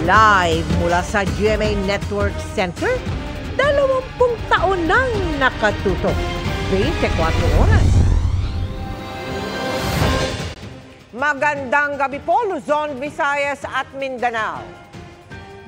Live mula sa GMA Network Center, 20 taon nang nakatutok. 24 oras. Magandang gabi po, Luzon, Visayas at Mindanao.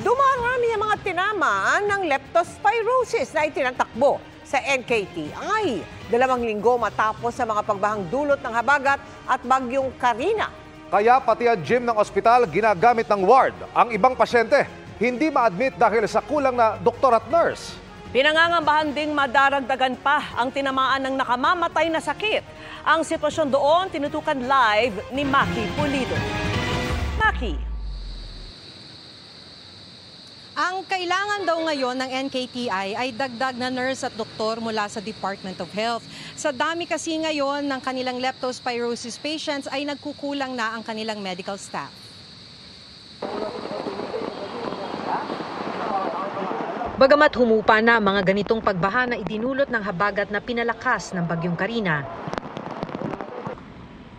Dumarami ang mga tinamaan ng leptospirosis na itinatakbo sa NKTI 2 linggo matapos sa mga pagbahang dulot ng habagat at bagyong Karina. Kaya pati ang gym ng ospital ginagamit ng ward. Ang ibang pasyente hindi ma-admit dahil sa kulang na doktor at nurse. Pinangangambahan ding madaragdagan pa ang tinamaan ng nakamamatay na sakit. Ang sitwasyon doon tinutukan live ni Maki Pulido. Maki. Ang kailangan daw ngayon ng NKTI ay dagdag na nurse at doktor mula sa Department of Health. Sa dami kasi ngayon ng kanilang leptospirosis patients ay nagkukulang na ang kanilang medical staff. Bagamat humupa na mga ganitong pagbaha na idinulot ng habagat na pinalakas ng bagyong Karina,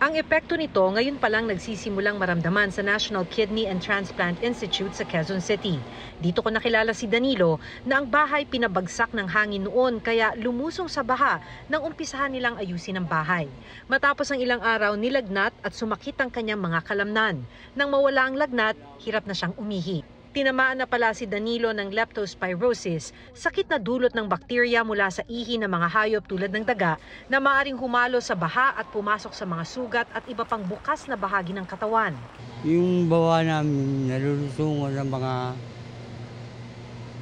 ang epekto nito ngayon pa lang nagsisimulang maramdaman sa National Kidney and Transplant Institute sa Quezon City. Dito ko nakilala si Danilo na ang bahay pinabagsak ng hangin noon kaya lumusong sa baha nang umpisahan nilang ayusin ang bahay. Matapos ang ilang araw nilagnat at sumakit ang kanyang mga kalamnan. Nang mawala ang lagnat, hirap na siyang umihi. Tinamaan na pala si Danilo ng leptospirosis, sakit na dulot ng bakterya mula sa ihi ng mga hayop tulad ng daga na maaaring humalo sa baha at pumasok sa mga sugat at iba pang bukas na bahagi ng katawan. Yung bawa namin, nalulusungan ng mga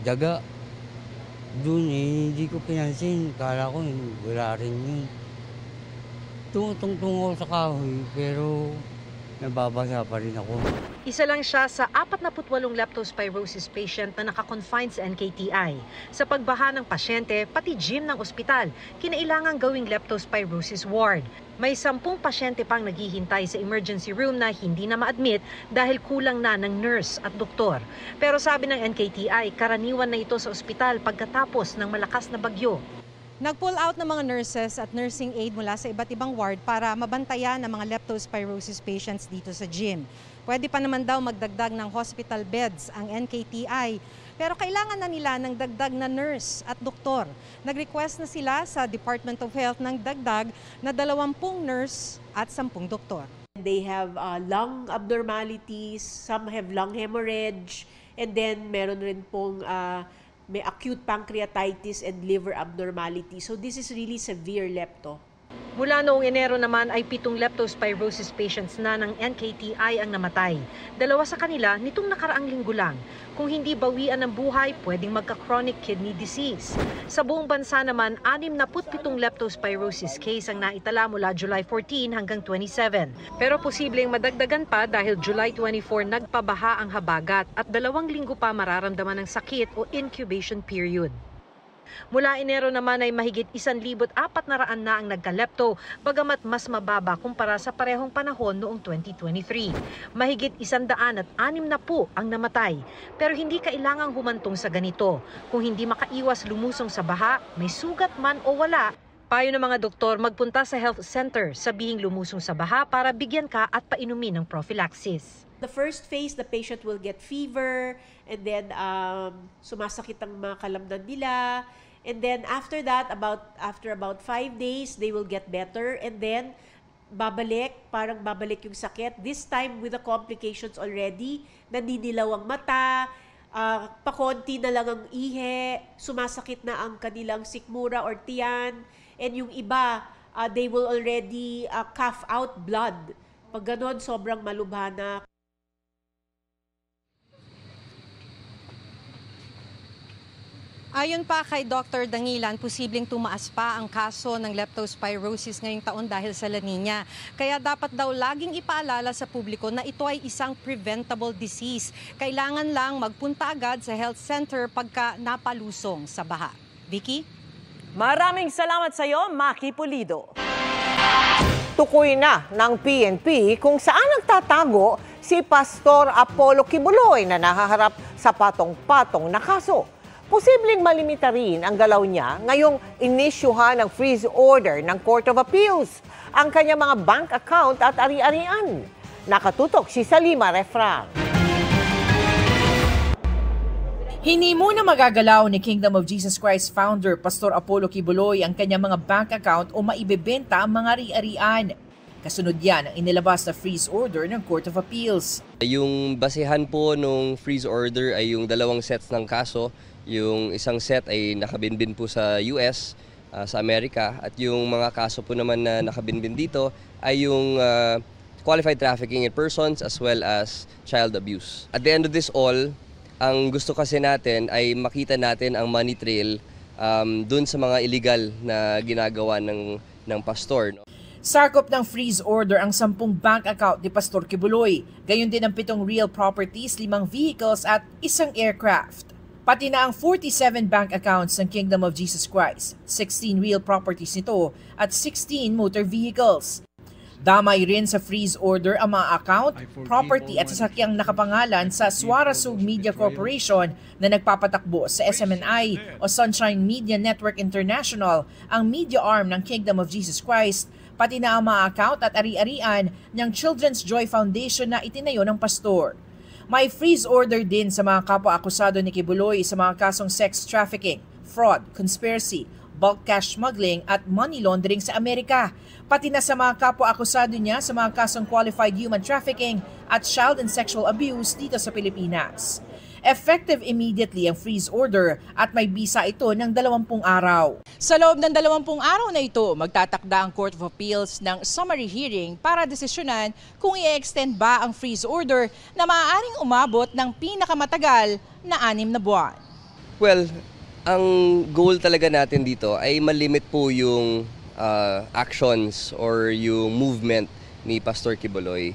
daga. Doon hindi ko pinansin. Kala ko wala rin yun. Tungtong ako sa kahoy pero nababasa pa rin ako. Isa lang siya sa 48 leptospirosis patient na nakakonfine sa NKTI. Sa pagbaha ng pasyente, pati gym ng ospital, kinailangang gawing leptospirosis ward. May 10 pasyente pang naghihintay sa emergency room na hindi na ma-admit dahil kulang na ng nurse at doktor. Pero sabi ng NKTI, karaniwan na ito sa ospital pagkatapos ng malakas na bagyo. Nag-pull out ng mga nurses at nursing aide mula sa iba't ibang ward para mabantayan ang mga leptospirosis patients dito sa gym. Pwede pa naman daw magdagdag ng hospital beds ang NKTI, pero kailangan na nila ng dagdag na nurse at doktor. Nag-request na sila sa Department of Health ng dagdag na 20 nurse at 10 doktor. They have lung abnormalities, some have lung hemorrhage, and then meron rin pong may acute pancreatitis and liver abnormality. So this is really severe lepto. Mula noong Enero naman ay 7 leptospirosis patients na ng NKTI ang namatay. 2 sa kanila nitong nakaraang linggo lang. Kung hindi bawian ng buhay, pwedeng magka-chronic kidney disease. Sa buong bansa naman, 67 leptospirosis case ang naitala mula July 14 hanggang 27. Pero posibleng madagdagan pa dahil July 24 nagpabaha ang habagat at 2 linggo pa mararamdaman ng sakit o incubation period. Mula Enero naman ay mahigit 1,400 na ang nagkalepto, bagamat mas mababa kumpara sa parehong panahon noong 2023. Mahigit 160 ang namatay, pero hindi kailangang humantong sa ganito. Kung hindi makaiwas lumusong sa baha, may sugat man o wala, payo ng mga doktor magpunta sa health center, sabihing lumusong sa baha para bigyan ka at painumin ng prophylaxis. The first phase, the patient will get fever, and then sumasakit ang mga kalamnan nila. And then after that, after about 5 days, they will get better. And then parang babalik yung sakit. This time with the complications already, naninilaw ang mata, pakonti na lang ang ihi, sumasakit na ang kanilang sikmura or tiyan. And yung iba, they will already cough out blood. Pag ganon, sobrang malubha na. Ayon pa kay Dr. Dangilan, posibleng tumaas pa ang kaso ng leptospirosis ngayong taon dahil sa La Nina. Kaya dapat daw laging ipaalala sa publiko na ito ay isang preventable disease. Kailangan lang magpunta agad sa health center pagka napalusong sa baha. Vicky? Maraming salamat sa iyo, Maki Pulido. Tukoy na ng PNP kung saan nagtatago si Pastor Apollo Kibuloy na nahaharap sa patong-patong na kaso. Posibleng malimita rin ang galaw niya ngayong inisyuhan ng freeze order ng Court of Appeals ang kanyang mga bank account at ari-arian. Nakatutok si Salima Refran. Hindi muna magagalaw ni Kingdom of Jesus Christ founder Pastor Apollo Quiboloy ang kanyang mga bank account o maibebenta ang mga ari-arian. Kasunod yan ang inilabas na freeze order ng Court of Appeals. Yung basehan po nung freeze order ay yung dalawang sets ng kaso. Yung isang set ay nakabinbin po sa US, sa Amerika, at yung mga kaso po naman na nakabinbin dito ay yung qualified trafficking in persons as well as child abuse. At the end of this all, ang gusto kasi natin ay makita natin ang money trail dun sa mga illegal na ginagawa ng pastor. Sakop ng freeze order ang 10 bank account ni Pastor Quiboloy, gayon din ang 7 real properties, 5 vehicles at 1 aircraft. Pati na ang 47 bank accounts ng Kingdom of Jesus Christ, 16 real properties nito at 16 motor vehicles. Damay rin sa freeze order ang mga account, property at sasakyang nakapangalan sa Suarasug Media Corporation na nagpapatakbo sa SMNI o Sunshine Media Network International, ang media arm ng Kingdom of Jesus Christ, pati na ang mga account at ari-arian ng Children's Joy Foundation na itinayo ng pastor. May freeze order din sa mga kapwa-akusado ni Quiboloy sa mga kasong sex trafficking, fraud, conspiracy, bulk cash smuggling at money laundering sa Amerika, pati na sa mga kapwa-akusado niya sa mga kasong qualified human trafficking at child and sexual abuse dito sa Pilipinas. Effective immediately ang freeze order at may bisa ito ng 20 araw. Sa loob ng 20 araw na ito, magtatakda ang Court of Appeals ng summary hearing para desisyonan kung i-extend ba ang freeze order na maaaring umabot ng pinakamatagal na 6 na buwan. Well, ang goal talaga natin dito ay malimit po yung actions or yung movement ni Pastor Quiboloy.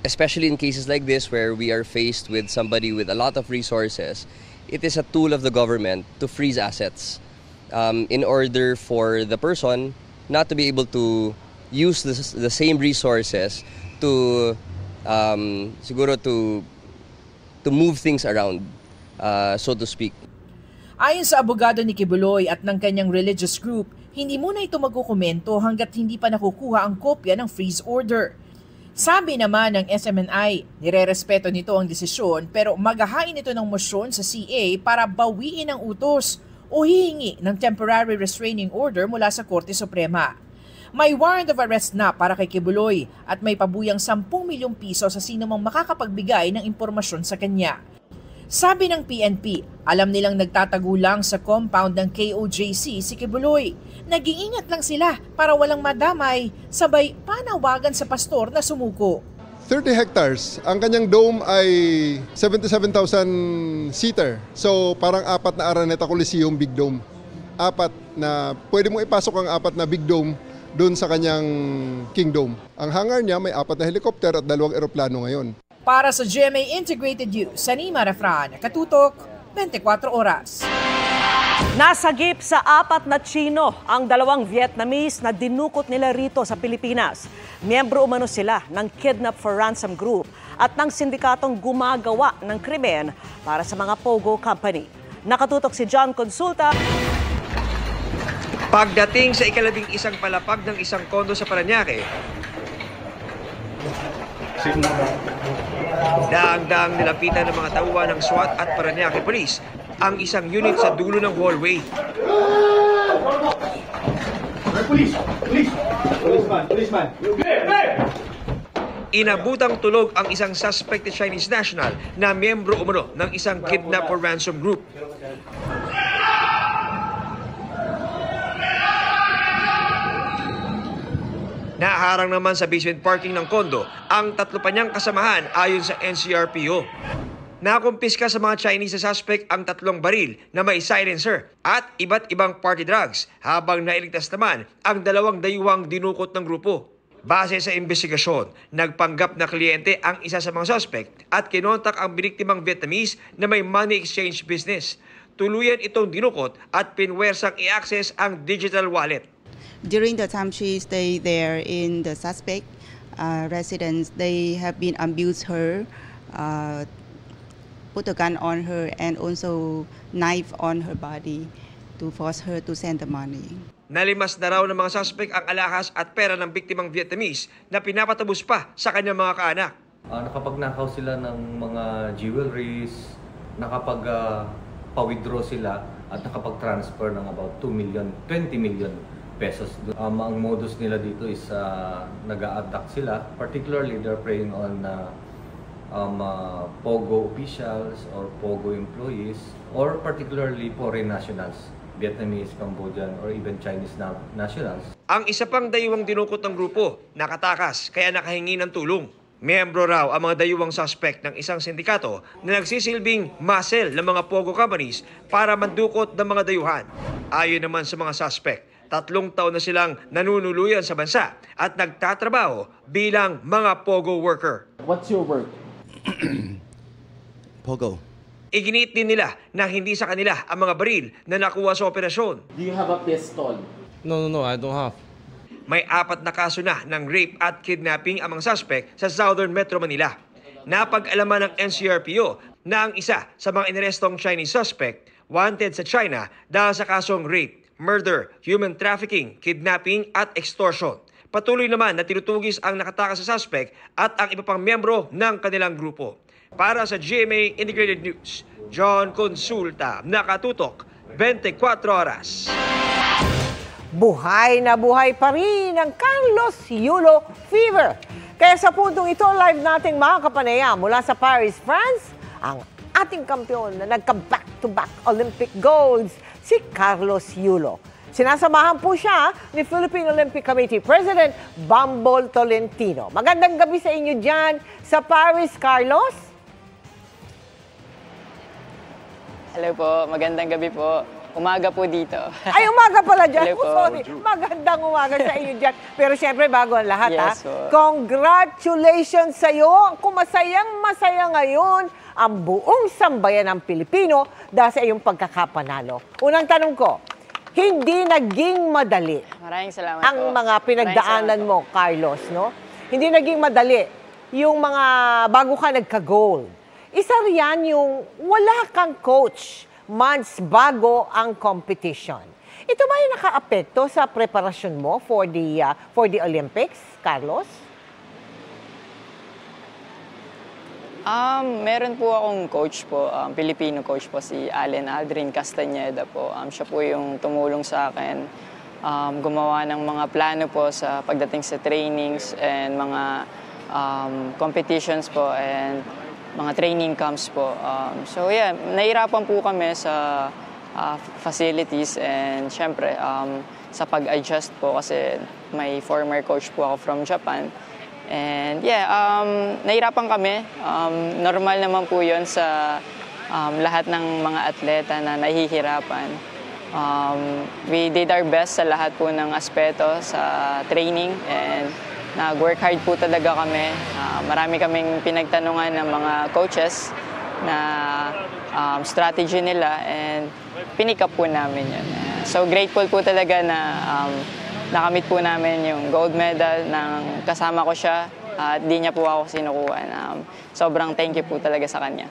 Especially in cases like this where we are faced with somebody with a lot of resources, it is a tool of the government to freeze assets in order for the person not to be able to use the same resources to siguro to move things around, so to speak. Ayon sa abogado ni Quiboloy at ng kanyang religious group, hindi muna ito magkukomento hanggat hindi pa nakukuha ang kopya ng freeze order. Sabi naman ng SMNI, nirerespeto nito ang desisyon pero maghahain ito ng motion sa CA para bawiin ang utos o hihingi ng temporary restraining order mula sa Korte Suprema. May warrant of arrest na para kay Quiboloy at may pabuyang 10 milyong piso sa sinumang makakapagbigay ng impormasyon sa kanya. Sabi ng PNP, alam nilang nagtatago lang sa compound ng KOJC si Quiboloy. Nag-iingat lang sila para walang madamay, sabay panawagan sa pastor na sumuko. 30 hectares. Ang kanyang dome ay 77,000 seater. So parang 4 na Araneta Coliseum Big Dome. 4 na, pwede mong ipasok ang 4 na Big Dome doon sa kanyang King Dome. Ang hangar niya may 4 na helicopter at 2 eroplano ngayon. Para sa GMA Integrated News, Sanima Refran, Katutok, 24 Oras. Nasagip sa 4 na Chino ang 2 Vietnamese na dinukot nila rito sa Pilipinas. Miyembro umano sila ng Kidnap for Ransom Group at ng sindikatong gumagawa ng krimen para sa mga Pogo Company. Nakatutok si John Consulta. Pagdating sa ika-11 palapag ng isang kondo sa Parañaque, daang-daang nilapitan ng mga tauhan ng SWAT at Parañaque Police ang isang unit sa dulo ng hallway. Policeman! Inabutang tulog ang isang suspected Chinese national na miyembro umano ng isang Kidnap for Ransom Group. Naharang naman sa basement parking ng kondo ang 3 pa niyang kasamahan ayon sa NCRPO. Nakumpiska sa mga Chinese na suspect ang 3 baril na may silencer at iba't ibang party drugs habang nailigtas naman ang 2 dayuhang dinukot ng grupo. Base sa investigasyon, nagpanggap na kliyente ang isa sa mga suspect at kinontak ang biniktimang Vietnamese na may money exchange business. Tuluyan itong dinukot at pinwersang i-access ang digital wallet. During the time she stayed there in the suspect residence, they have been abused her, put a gun on her, and also knife on her body to force her to send the money. Nalimas na raw ng mga suspect ang alahas at pera ng biktimang Vietnamese na pinapatabos pa sa kanyang mga kaanak. Nakapagnakaw sila ng mga jewelries, nakapag-withdraw sila at nakapag-transfer ng about 20 million pesos. Ang modus nila dito is nag-a-attack sila. Particularly, they're preying on POGO officials or POGO employees, or particularly foreign nationals, Vietnamese, Cambodian, or even Chinese nationals. Ang isa pang dayuhang dinukot ng grupo, nakatakas kaya nakahingi ng tulong. Miyembro raw ang mga dayuhang suspect ng isang sindikato na nagsisilbing muscle ng mga POGO companies para mandukot ng mga dayuhan. Ayon naman sa mga suspect, 3 taon na silang nanunuluyan sa bansa at nagtatrabaho bilang mga POGO worker. What's your work? POGO. Iginit din nila na hindi sa kanila ang mga baril na nakuha sa operasyon. Do you have a pistol? No, I don't have. May 4 na kaso na ng rape at kidnapping ang mga suspect sa Southern Metro Manila. Napag-alaman ng NCRPO na ang isa sa mga inarestong Chinese suspect wanted sa China dahil sa kasong rape, murder, human trafficking, kidnapping at extortion. Patuloy naman na tinutugis ang nakatakas sa suspect at ang iba pang miyembro ng kanilang grupo. Para sa GMA Integrated News, John Consulta, nakatutok 24 oras. Buhay na buhay pa rin ang Carlos Yulo Fever. Kaya sa puntong ito, live nating makakapanaya mula sa Paris, France, ang ating kampiyon na nagka-back-to-back Olympic golds, si Carlos Yulo. Sinasamahan po siya ni Philippine Olympic Committee President Bambol Tolentino. Magandang gabi sa inyo dyan sa Paris, Carlos. Hello po, magandang gabi po. Umaga po dito. Ay, umaga pala dyan. Hello po. Sorry, magandang umaga sa inyo dyan. Pero siyempre, bago ang lahat, Yes, po. Congratulations sa iyo. Kung masayang-masaya ngayon ang buong sambayan ng Pilipino dahil sa iyong pagkakapanalo. Unang tanong ko, hindi naging madali Maraming salamat ang po. mga pinagdaanan mo, Carlos, no? Hindi naging madali yung mga bago ka nagka-gold. Isa riyan yung wala kang coach months bago ang competition. Ito ba yung naka-apekto sa preparasyon mo for the Olympics, Carlos? Meron po akong coach po, Filipino coach po, si Allen Aldrin Castañeda po. Siya po yung tumulong sa akin, gumawa ng mga plano po sa pagdating sa trainings and mga competitions po and mga training camps po. So yeah, nahirapan po kami sa facilities and syempre sa pag-adjust po kasi may former coach po ako from Japan. And yeah, nahirapan kami. Normal naman po yun sa lahat ng mga atleta na nahihirapan. We did our best sa lahat po ng aspeto sa training and nag-work hard po talaga kami. Marami kaming pinagtanungan ng mga coaches na strategy nila and pinick up po namin yun. So grateful po talaga na nakamit po namin yung gold medal ng kasama ko siya at di niya po ako sinukuhan. Sobrang thank you po talaga sa kanya.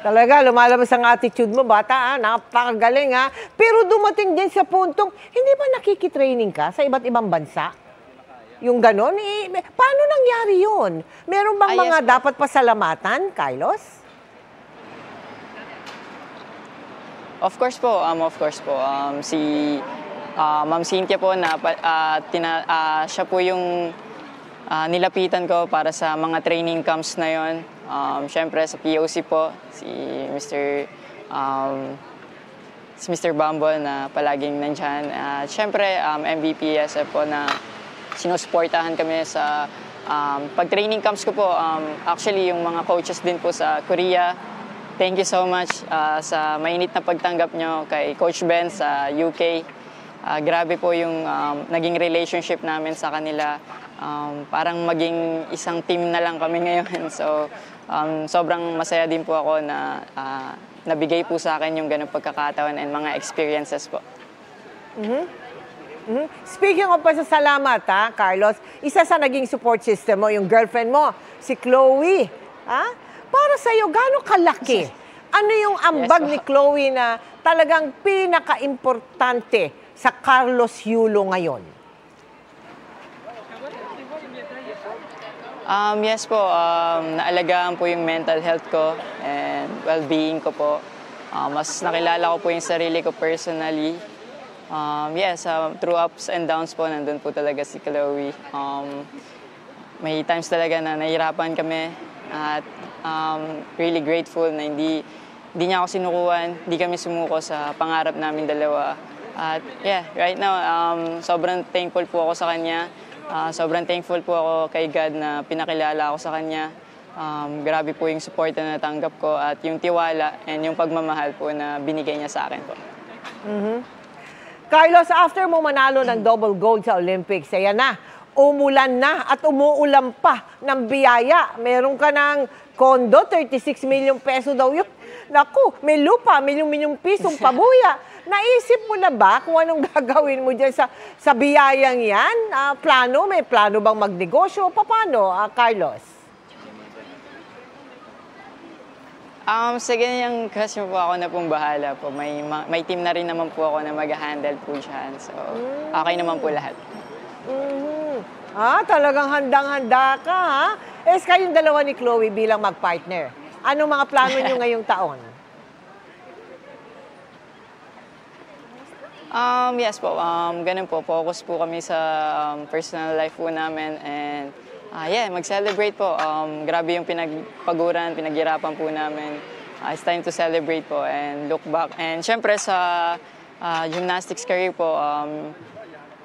Talaga, lumalabas ang attitude mo, bata, napakagaling ha. Pero dumating din sa puntong, hindi ba nakikitraining ka sa iba't ibang bansa? Yung ganon, paano nangyari yun? Meron bang mga dapat pasalamatan, Carlos? Of course po. Si Ma'am Cynthia po, siya po yung nilapitan ko para sa mga training camps na yon. Siyempre sa POC po, si Mr. Bambol na palaging nandyan. Siyempre, MVP SF po na sinusuportahan kami sa pag-training camps ko po. Actually, yung mga coaches din po sa Korea, thank you so much sa mainit na pagtanggap nyo kay Coach Ben sa UK. Grabe po yung naging relationship namin sa kanila. Parang maging isang team na lang kami ngayon. So, sobrang masaya din po ako na nabigay po sa akin yung ganung pagkakataon and mga experiences po. Speaking of pasasalamat, Carlos, isa sa naging support system mo, yung girlfriend mo, si Chloe. Para sa'yo, gano'ng kalaki? Ano yung ambag ni Chloe na talagang pinaka-importante sa Carlos Yulo ngayon? Yes po, naalagaan po yung mental health ko and and well-being ko po. Mas nakilala ko po yung sarili ko personally. Through ups and downs po, nandun po talaga si Chloe. May times talaga na nahihirapan kami at really grateful na hindi niya ako sinukuhan, hindi kami sumuko sa pangarap namin dalawa. At right now, sobrang thankful po ako sa kanya. Sobrang thankful po ako kay God na pinakilala ako sa kanya. Grabe po yung support na natanggap ko at yung tiwala and yung pagmamahal po na binigay niya sa akin po. Carlos, after mo manalo ng double gold sa Olympics, ayan na, umulan na at umuulan pa ng biyaya. Meron ka ng kondo, 36 million peso daw yun. Naku, may lupa, milyong pisong pabuya. Naisip mo na ba kung anong gagawin mo dyan sa biyayang yan? May plano bang magnegosyo? Paano, Carlos? Sa ganyang question po ako na pong bahala po. May team na rin naman po ako na mag-handle po dyan. So, okay naman po lahat. Talagang handang-handa ka, ha? Kayong dalawa ni Chloe bilang mag-partner. Ano mga plano nyo ngayong taon? Yes po, ganun po. Focus po kami sa personal life po namin and mag-celebrate po. Grabe yung pinagpaguran, pinaghirapan po namin. It's time to celebrate po and look back. And syempre sa gymnastics career po,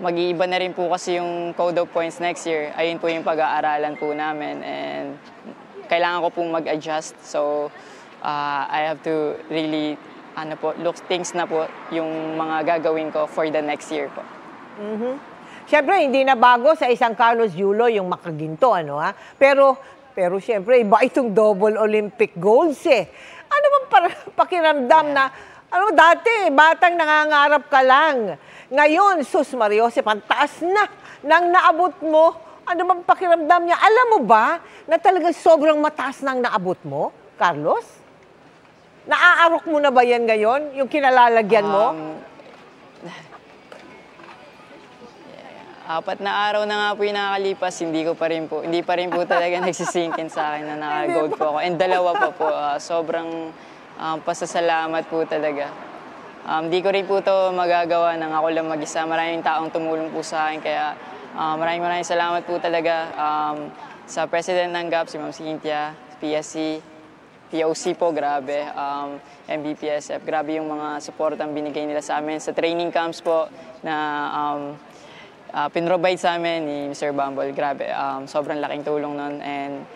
mag-iiba na rin po kasi yung code of points next year. Ayun po yung pag-aaralan po namin and kailangan ko pong mag-adjust. So, I have to really look things na po yung mga gagawin ko for the next year po. Siyempre, hindi na bago sa isang Carlos Yulo yung makaginto, Pero siyempre, iba itong double Olympic golds, Ano bang pakiramdam na, dati, batang nangangarap ka lang. Ngayon, sus Mario, ang taas na nang naabot mo. Ano bang pakiramdam niya? Alam mo ba na talagang sobrang mataas nang naabot mo, Carlos? Naaarok mo na ba yan ngayon? Yung kinalalagyan mo? 4 na araw na nga po yung nakakalipas, hindi pa rin po talaga nagsisinkin sa akin na naka-gold po ako. And 2 pa po, sobrang pasasalamat po talaga. Hindi ko rin po ito magagawa nang ako lang mag-isa. Maraming taong tumulong po sa akin, kaya maraming salamat po talaga sa President ng GAP, si Ma'am Cynthia, PSC, POC po, grabe, MBPSF, grabe yung mga support ang binigay nila sa amin. Sa training camps po na pinrovide sa amin ni Mr. Bumble, grabe, sobrang laking tulong nun and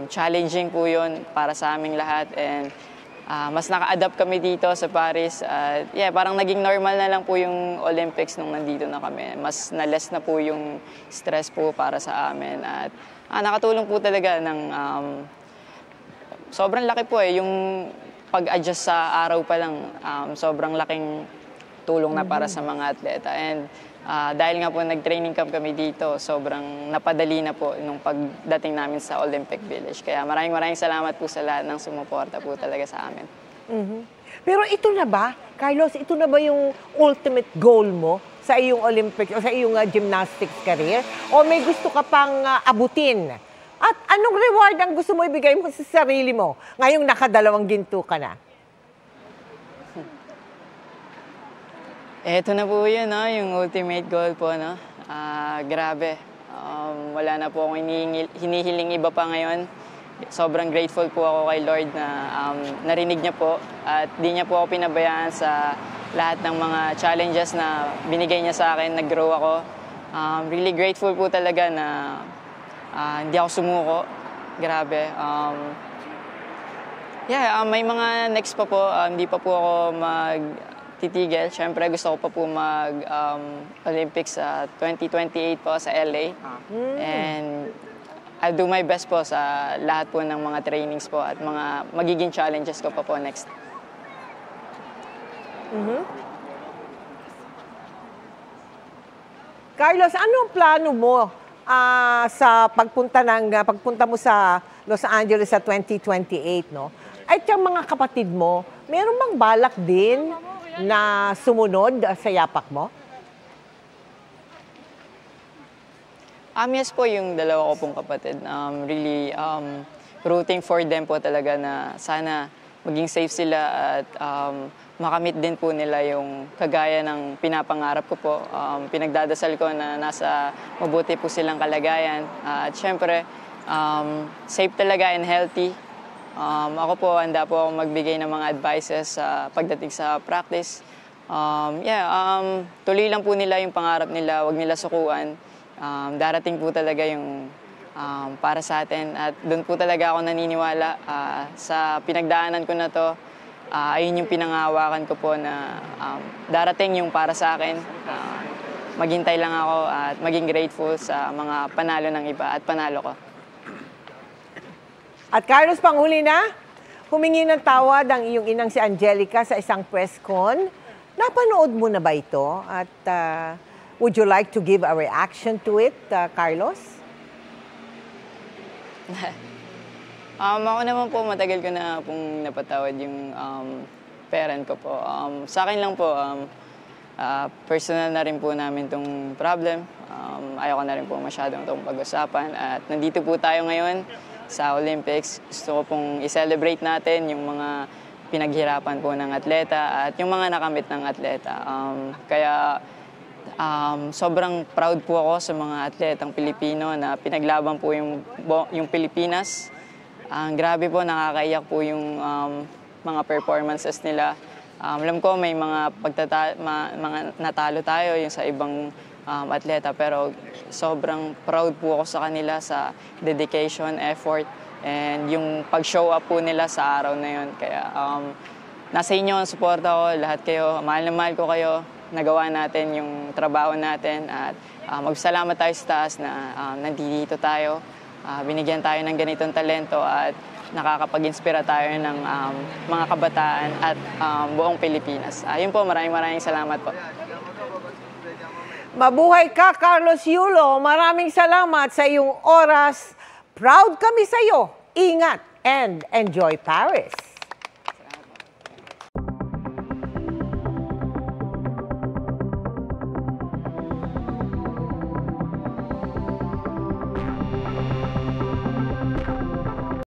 challenging po yun para sa aming lahat and mas naka-adapt kami dito sa Paris. Parang naging normal na lang po yung Olympics nung nandito na kami. Mas na-less na po yung stress po para sa amin at nakatulong po talaga ng sobrang laki po yung pag-adjust sa araw pa lang, sobrang laking tulong na para sa mga atleta. And dahil nga po nag-training camp kami dito, sobrang napadali na po nung pagdating namin sa Olympic Village. Kaya maraming salamat po sa lahat ng sumuporta po talaga sa amin. Pero ito na ba, Carlos, ito na ba yung ultimate goal mo sa iyong Olympics o sa iyong gymnastics career? O may gusto ka pang abutin? At anong reward ang gusto mo ibigay mo sa sarili mo ngayong naka-2 ginto ka na? Eto na po yun, yung ultimate goal po. Grabe. Wala na po akong hinihiling iba pa ngayon. Sobrang grateful po ako kay Lord na narinig niya po at di niya po ako pinabayaan sa lahat ng mga challenges na binigay niya sa akin. Nag-grow ako. Really grateful po talaga na hindi ako sumuko. Grabe. May mga next pa po. Hindi pa po ako titigil. Siyempre, gusto ko pa po mag-Olympics sa 2028 po sa LA. And I'll do my best po sa lahat po ng mga trainings po at mga magiging challenges ko pa po next. Carlos, ano ang plano mo sa pagpunta mo sa Los Angeles sa 2028, no? At yung mga kapatid mo, meron bang balak din na sumunod sa yapak mo? Yes po, yung 2 ko pong kapatid. Really rooting for them po talaga na sana maging safe sila at makamit din po nila yung kagaya ng pinapangarap ko po. Pinagdadasal ko na nasa mabuti po silang kalagayan. At syempre, safe talaga and healthy. Ako po, handa po ako magbigay ng mga advices pagdating sa practice. Tuloy lang po nila yung pangarap nila, huwag nila sukuan. Darating po talaga yung para sa atin at doon po talaga ako naniniwala sa pinagdaanan ko na to. Ayun yung pinangahawakan ko po na darating yung para sa akin. Maghintay lang ako at maging grateful sa mga panalo ng iba at panalo ko. At Carlos, panghuli na, humingi ng tawad ang iyong inang si Angelica sa isang press con. Napanood mo na ba ito? At would you like to give a reaction to it, Carlos? Ako naman po, matagal ko na pong napatawad yung parent ko po. Sa akin lang po, personal na rin po namin itong problem. Ayoko na rin po masyadong itong pag-usapan. At nandito po tayo ngayon sa Olympics. Gusto ko pong i-celebrate natin yung mga pinaghirapan po ng atleta at yung mga nakamit ng atleta. Sobrang proud po ako sa mga atletang Pilipino na pinaglaban po yung Pilipinas. Grabe po, nakakaiyak po yung mga performances nila. Alam ko may mga natalo tayo yung sa ibang atleta, pero sobrang proud po ako sa kanila sa dedication, effort, and yung pag-show up po nila sa araw na yun. Kaya nasa inyo ang suporta ko, lahat kayo, mahal na mahal ko kayo. Nagawa natin yung trabaho natin at magsalamat tayo sa taas na nandito tayo. Binigyan tayo ng ganitong talento at nakakapag-inspira tayo ng mga kabataan at buong Pilipinas. Yun po, maraming salamat po. Mabuhay ka, Carlos Yulo. Maraming salamat sa iyong oras. Proud kami sa iyo. Ingat and enjoy Paris.